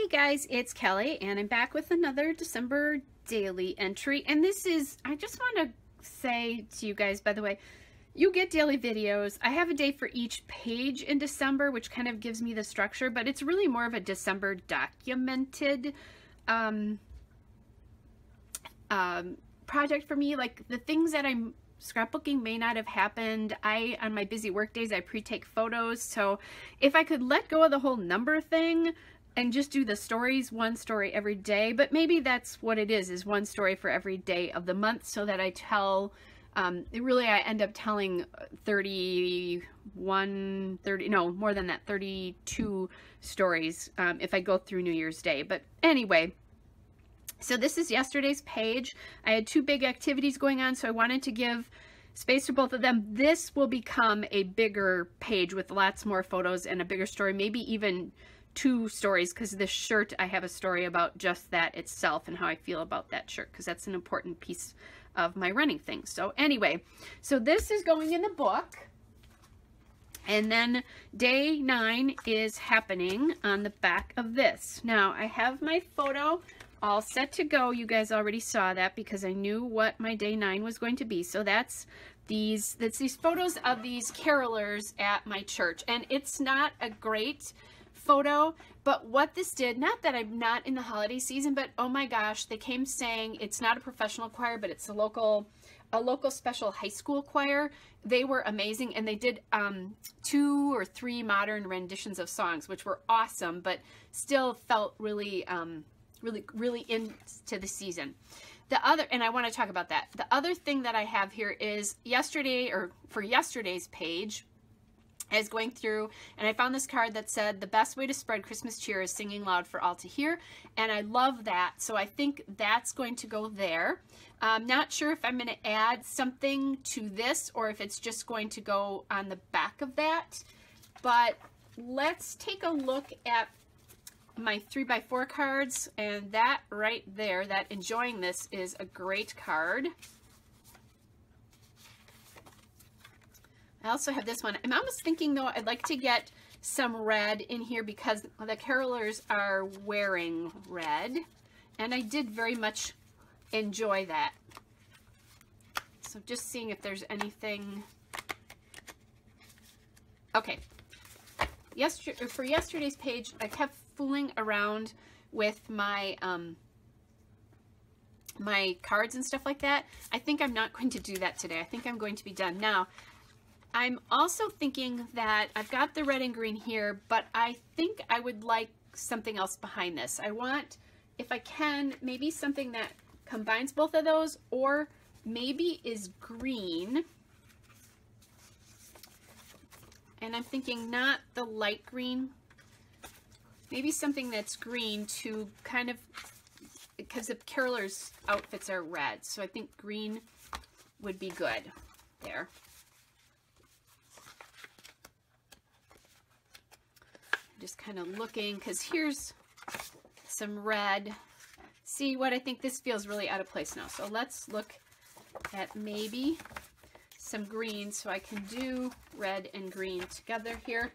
Hey guys, it's Kelly and I'm back with another December daily entry, and this is, I just want to say to you guys, by the way, you get daily videos. I have a day for each page in December, which kind of gives me the structure, but it's really more of a December documented project for me. Like the things that I'm scrapbooking may not have happened. On my busy work days, I pre-take photos. So if I could let go of the whole number thing and just do the stories, one story every day, but maybe that's what it is one story for every day of the month, so that I tell, really I end up telling 32 stories if I go through New Year's Day. But anyway, so this is yesterday's page. I had two big activities going on, so I wanted to give space for both of them. This will become a bigger page with lots more photos and a bigger story, maybe even two stories, because this shirt, I have a story about just that itself and how I feel about that shirt, because that's an important piece of my running thing. So anyway, so this is going in the book. And then day 9 is happening on the back of this. Now I have my photo all set to go. You guys already saw that because I knew what my day 9 was going to be. So that's these photos of these carolers at my church. And it's not a great photo, but what this did, not that I'm not in the holiday season, but oh my gosh, they came saying it's not a professional choir, but it's a local special high school choir. They were amazing, and they did 2 or 3 modern renditions of songs, which were awesome, but still felt really really into the season. And I want to talk about that. The other thing that I have here is for yesterday's page, I was going through and I found this card that said, "The best way to spread Christmas cheer is singing loud for all to hear." And I love that. So I think that's going to go there. I'm not sure if I'm going to add something to this or if it's just going to go on the back of that. But let's take a look at my 3x4 cards, and that right there, that "Enjoying This" is a great card. I also have this one. I'm almost thinking though I'd like to get some red in here because the carolers are wearing red, and I did very much enjoy that. So just seeing if there's anything. Okay, for yesterday's page, I kept fooling around with my my cards and stuff like that. I think I'm not going to do that today. I think I'm going to be done now. I'm also thinking that I've got the red and green here, but I think I would like something else behind this. I want, if I can, maybe something that combines both of those, or maybe is green. And I'm thinking not the light green, maybe something that's green to kind of, because the carolers' outfits are red, so I think green would be good there. Just kind of looking, because here's some red. See what I think? This feels really out of place now. So let's look at maybe some green, so I can do red and green together here.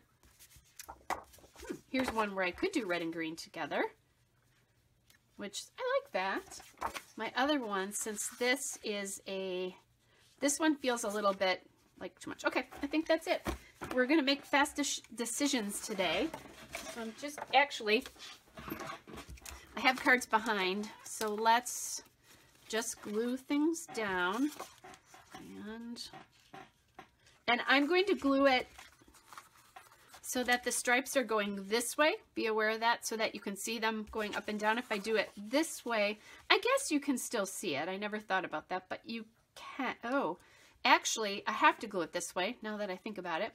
Here's one where I could do red and green together, which I like that. My other one, since this one feels a little bit like too much. Okay, I think that's it. We're going to make fast decisions today. So I'm just, actually, I have cards behind, so let's just glue things down. And I'm going to glue it so that the stripes are going this way. Be aware of that, so that you can see them going up and down. If I do it this way, I guess you can still see it. I never thought about that, but you can't. Oh, actually, I have to glue it this way now that I think about it.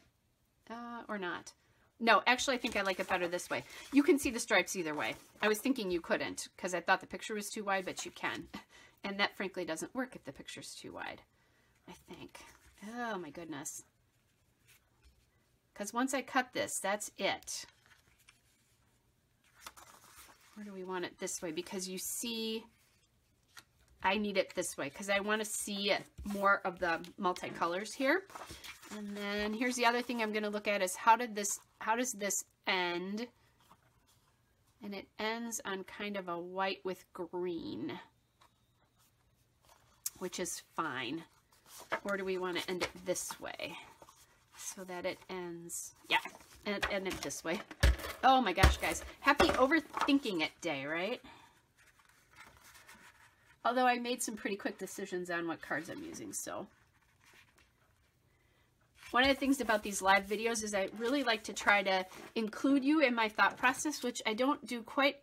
Or not. No, actually, I think I like it better this way. You can see the stripes either way. I was thinking you couldn't because I thought the picture was too wide, but you can. And that, frankly, doesn't work if the picture's too wide, I think. Oh, my goodness. Because once I cut this, that's it. Where do we want it? This way, because you see, I need it this way because I want to see it, more of the multicolors here. And then here's the other thing I'm going to look at is how does this end And it ends on kind of a white with green, which is fine. Or do we want to end it this way so that it ends, yeah, and end it this way. Oh my gosh, guys, happy overthinking it day, right? Although I made some pretty quick decisions on what cards I'm using, so. One of the things about these live videos is I really like to try to include you in my thought process, which I don't do quite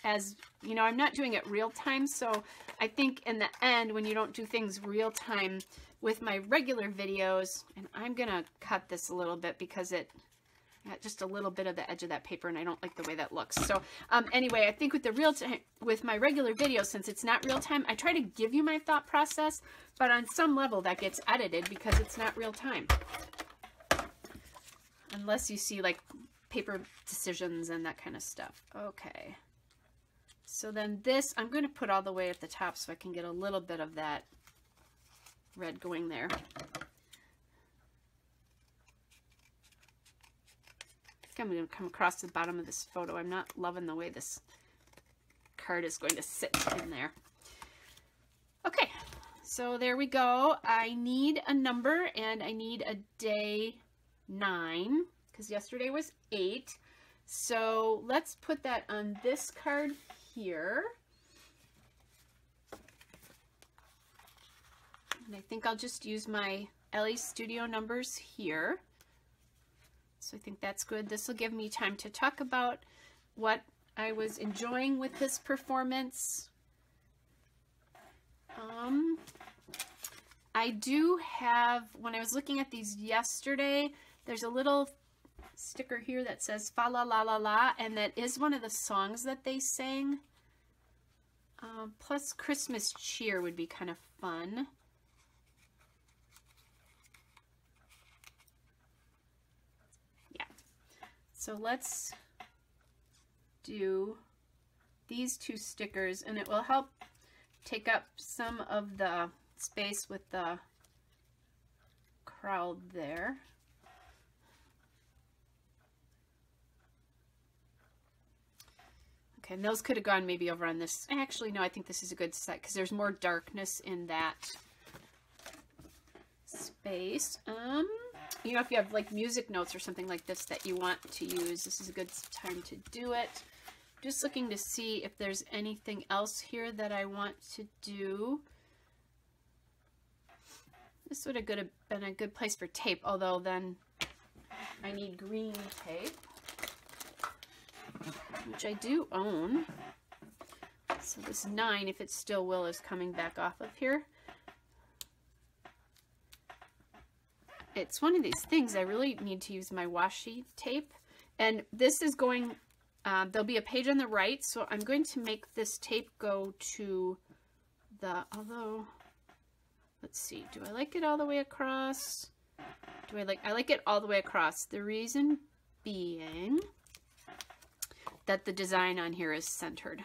as, you know, I'm not doing it real time. So I think in the end, when you don't do things real time with my regular videos, and I'm going to cut this a little bit because it got just a little bit of the edge of that paper and I don't like the way that looks. So anyway, I think with the real time, with my regular videos, since it's not real time, I try to give you my thought process, but on some level that gets edited because it's not real time. Unless you see like paper decisions and that kind of stuff. Okay. So then this, I'm going to put all the way at the top so I can get a little bit of that red going there. I think I'm going to come across the bottom of this photo. I'm not loving the way this card is going to sit in there. Okay, so there we go. I need a number and I need a day 9 because yesterday was 8. So let's put that on this card here. And I think I'll just use my Ellie Studio numbers here. So I think that's good. This will give me time to talk about what I was enjoying with this performance. I do have, when I was looking at these yesterday, there's a little sticker here that says fa la la la la, and that is one of the songs that they sang. Plus Christmas cheer would be kind of fun. Yeah. So let's do these 2 stickers, and it will help take up some of the space with the crowd there. Okay, and those could have gone maybe over on this. Actually, no, I think this is a good set because there's more darkness in that space. You know, if you have like music notes or something like this that you want to use, this is a good time to do it. Just looking to see if there's anything else here that I want to do. This would have been a good place for tape, although then I need green tape, which I do own. So this 9, if it still will, is coming back off of here. It's one of these things I really need to use my washi tape. And this is going, there'll be a page on the right, so I'm going to make this tape go to the, although, let's see, do I like it all the way across? I like it all the way across. The reason being that the design on here is centered.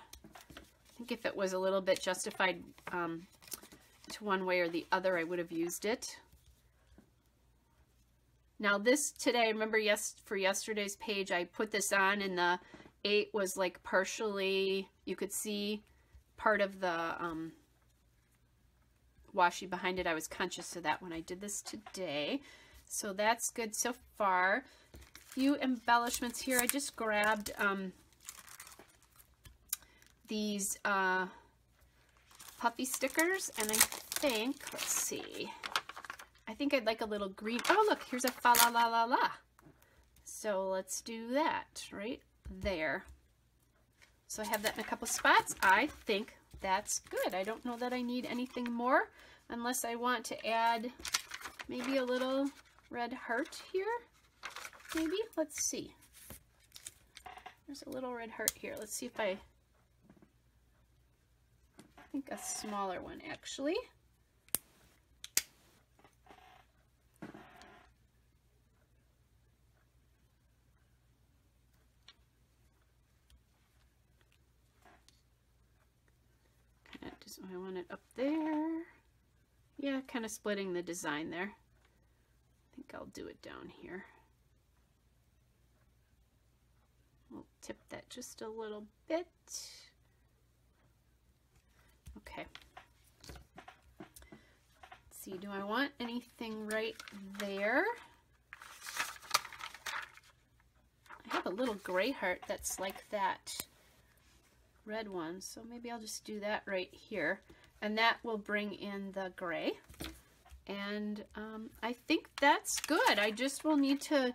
I think if it was a little bit justified to one way or the other, I would have used it. Now this today, remember for yesterday's page, I put this on and the 8 was like partially, you could see part of the washi behind it. I was conscious of that when I did this today. So that's good so far. Few embellishments here. I just grabbed these puffy stickers, and I think, let's see, I think I'd like a little green. Oh, look, here's a fa la la la la. So let's do that right there. So I have that in a couple spots. I think that's good. I don't know that I need anything more unless I want to add maybe a little red heart here. Maybe, let's see. There's a little red heart here. Let's see if I think a smaller one actually. I want it up there. Yeah, kind of splitting the design there. I think I'll do it down here. We'll tip that just a little bit. Okay. Let's see, do I want anything right there? I have a little gray heart that's like that red one, so maybe I'll just do that right here, and that will bring in the gray. And I think that's good. I just will need to,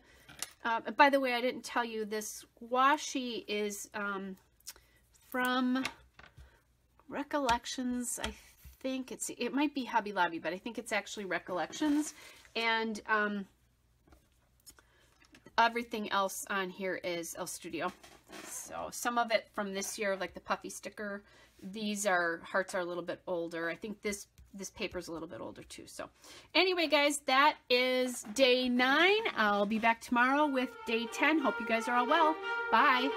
by the way, I didn't tell you, this washi is from Recollections. I think it might be Hobby Lobby, but I think it's actually Recollections. And everything else on here is El Studio. So some of it from this year, like the puffy sticker. These hearts are a little bit older. I think this paper's a little bit older too. So anyway, guys, that is day 9. I'll be back tomorrow with day 10. Hope you guys are all well. Bye.